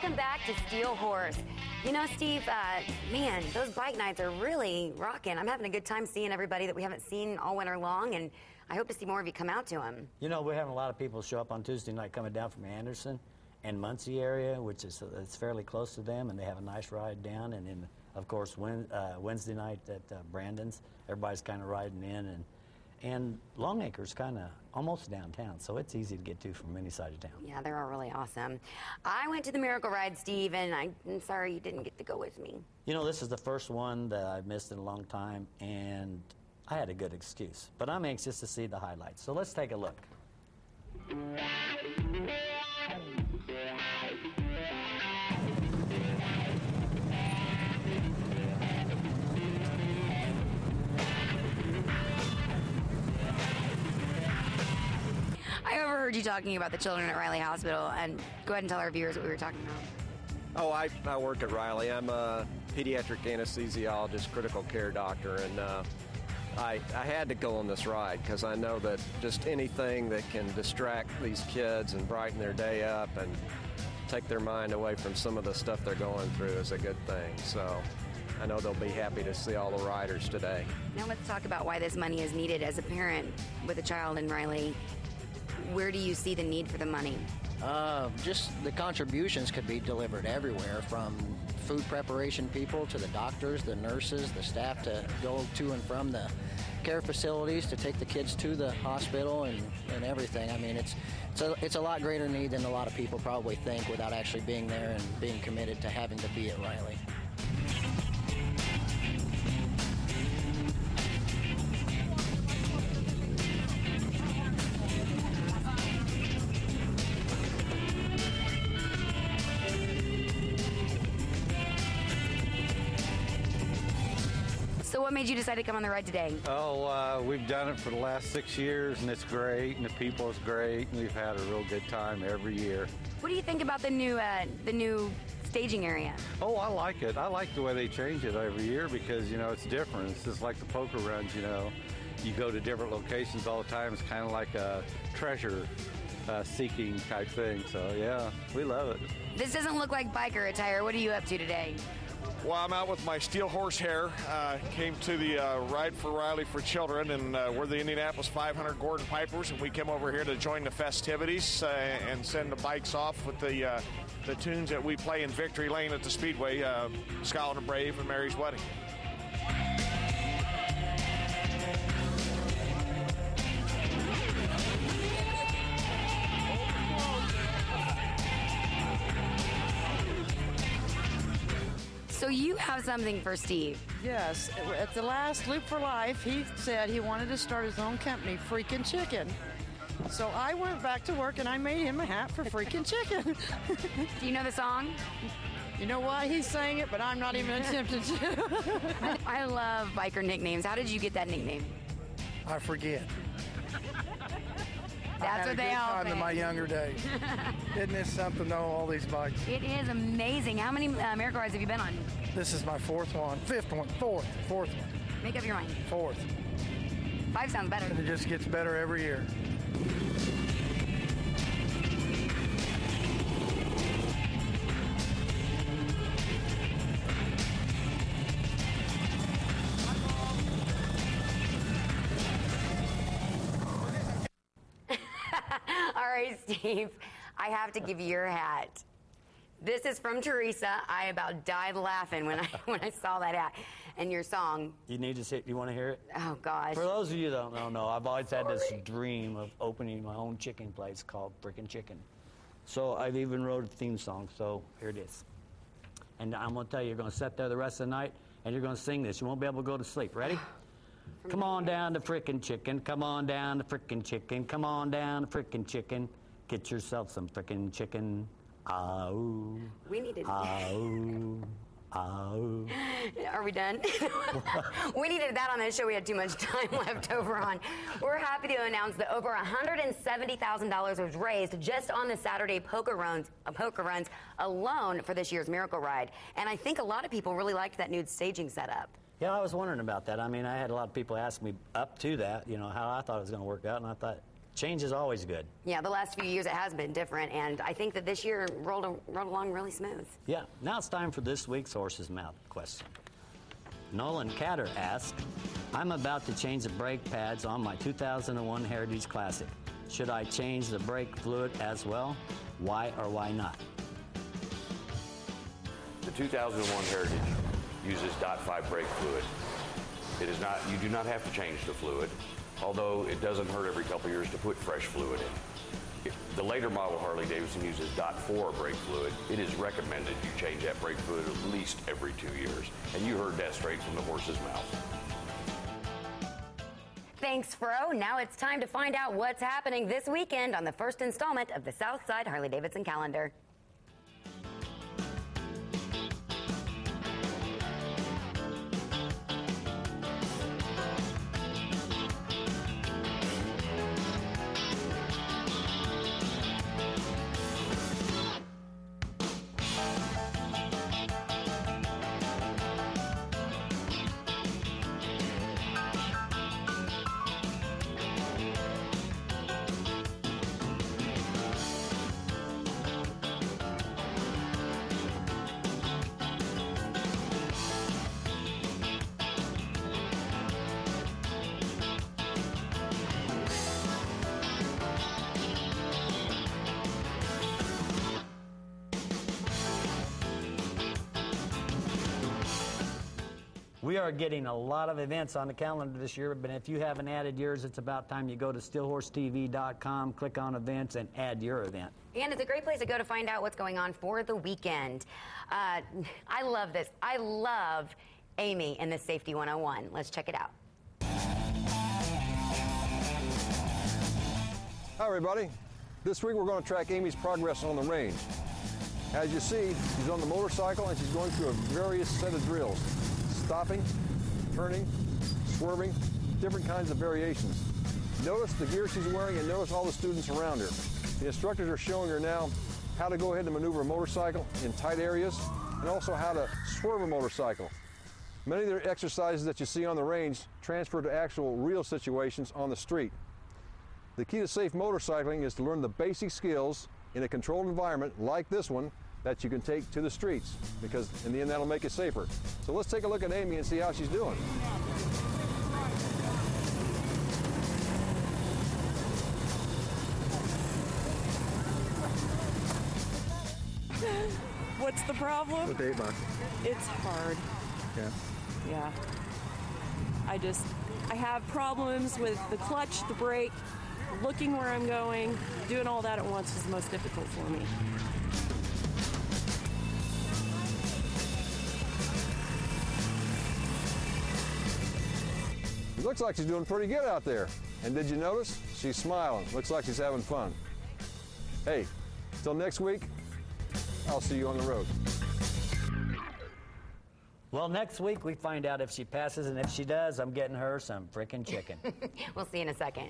Welcome back to Steel Horse. You know, Steve, man, those bike nights are really rocking. I'm having a good time seeing everybody that we haven't seen all winter long, and I hope to see more of you come out to them. You know, we're having a lot of people show up on Tuesday night coming down from Anderson and Muncie area, which is it's fairly close to them, and they have a nice ride down. And then, of course, Wednesday night at Brandon's, everybody's kind of riding in, and Longacre's kind of almost downtown, so it's easy to get to from any side of town. Yeah, they're all really awesome. I went to the Miracle Ride, Steve, and I'm sorry you didn't get to go with me. You know, this is the first one that I've missed in a long time, and I had a good excuse. But I'm anxious to see the highlights, so let's take a look. I overheard you talking about the children at Riley Hospital, and go ahead and tell our viewers what we were talking about. Oh, I work at Riley. I'm a pediatric anesthesiologist, critical care doctor, and I had to go on this ride because I know that just anything that can distract these kids and brighten their day up and take their mind away from some of the stuff they're going through is a good thing. So I know they'll be happy to see all the riders today. Now let's talk about why this money is needed. As a parent with a child in Riley, where do you see the need for the money? Just the contributions could be delivered everywhere, from food preparation people to the doctors, the nurses, the staff to go to and from the care facilities to take the kids to the hospital and everything. I mean, it's a lot greater need than a lot of people probably think without actually being there and being committed to having to be at Riley. So what made you decide to come on the ride today? Oh, we've done it for the last 6 years, and it's great, and the people is great, and we've had a real good time every year. What do you think about the new staging area? Oh, I like it. I like the way they change it every year because, you know, it's different. It's just like the poker runs, you know. You go to different locations all the time. It's kind of like a treasure seeking type thing. So, yeah, we love it. This doesn't look like biker attire. What are you up to today? Well, I'm out with my steel horse hair. Came to the Ride for Riley for Children, and we're the Indianapolis 500 Gordon Pipers, and we came over here to join the festivities and send the bikes off with the tunes that we play in Victory Lane at the Speedway, Scotland the Brave and Mary's Wedding. So you have something for Steve. Yes, at the last Loop for Life, he said he wanted to start his own company, Freakin' Chicken. So I went back to work and I made him a hat for Freakin' Chicken. Do you know the song? You know why he sang it, but I'm not even attempting to. I love biker nicknames. How did you get that nickname? I forget. That's what they all say. In my younger days. Isn't this something, though, all these bikes? It is amazing. How many Miracle Rides have you been on? This is my fourth one. Fourth one. Make up your mind. Fourth. 5 sounds better. And it just gets better every year. All right, Steve, I have to give you your hat. This is from Teresa. I about died laughing when I saw that hat. And your song. You need to see. You want to hear it? Oh gosh. For those of you that don't know, I've always had this dream of opening my own chicken place called Frickin' Chicken. So I've even wrote a theme song. So here it is. And I'm going to tell you, you're going to sit there the rest of the night and you're going to sing this. You won't be able to go to sleep. Ready? Come on down to Frickin' Chicken. Come on down to Frickin' Chicken. Come on down to Frickin' Chicken. Get yourself some frickin' chicken. Ah-ooh. We needed. Ah-ooh. Oh. Are we done? We needed that on this show. We had too much time left over on. We're happy to announce that over $170,000 was raised just on the Saturday poker runs alone for this year's Miracle Ride. And I think a lot of people really liked that new staging setup. Yeah, I was wondering about that. I mean, I had a lot of people ask me up to that, you know, how I thought it was going to work out, and I thought, Change is always good. Yeah, the last few years it has been different, and I think that this year rolled along really smooth. Yeah, now it's time for this week's Horse's Mouth question. Nolan Catter asked, I'm about to change the brake pads on my 2001 Heritage Classic. Should I change the brake fluid as well? Why or why not? The 2001 Heritage uses .5 brake fluid. It is not, you do not have to change the fluid, although it doesn't hurt every couple years to put fresh fluid in. The later model Harley-Davidson uses .4 brake fluid. It is recommended you change that brake fluid at least every 2 years. And you heard that straight from the horse's mouth. Thanks, Fro. Now it's time to find out what's happening this weekend on the first installment of the Southside Harley-Davidson calendar. We are getting a lot of events on the calendar this year, but if you haven't added yours, it's about time you go to stillhorsetv.com, click on events, and add your event. And it's a great place to go to find out what's going on for the weekend. I love this. I love Amy in the Safety 101. Let's check it out. Hi, everybody. This week we're going to track Amy's progress on the range. As you see, she's on the motorcycle and she's going through a various set of drills. Stopping, turning, swerving, different kinds of variations. Notice the gear she's wearing and notice all the students around her. The instructors are showing her now how to go ahead and maneuver a motorcycle in tight areas and also how to swerve a motorcycle. Many of the exercises that you see on the range transfer to actual real situations on the street. The key to safe motorcycling is to learn the basic skills in a controlled environment like this one that you can take to the streets, because in the end that'll make it safer. So let's take a look at Amy and see how she's doing. What's the problem? With the 8-bar. It's hard. Yeah. Yeah. I have problems with the clutch, the brake, looking where I'm going. Doing all that at once is the most difficult for me. It looks like she's doing pretty good out there. And did you notice? She's smiling. Looks like she's having fun. Hey, till next week, I'll see you on the road. Well, next week we find out if she passes, and if she does, I'm getting her some frickin' chicken. We'll see you in a second.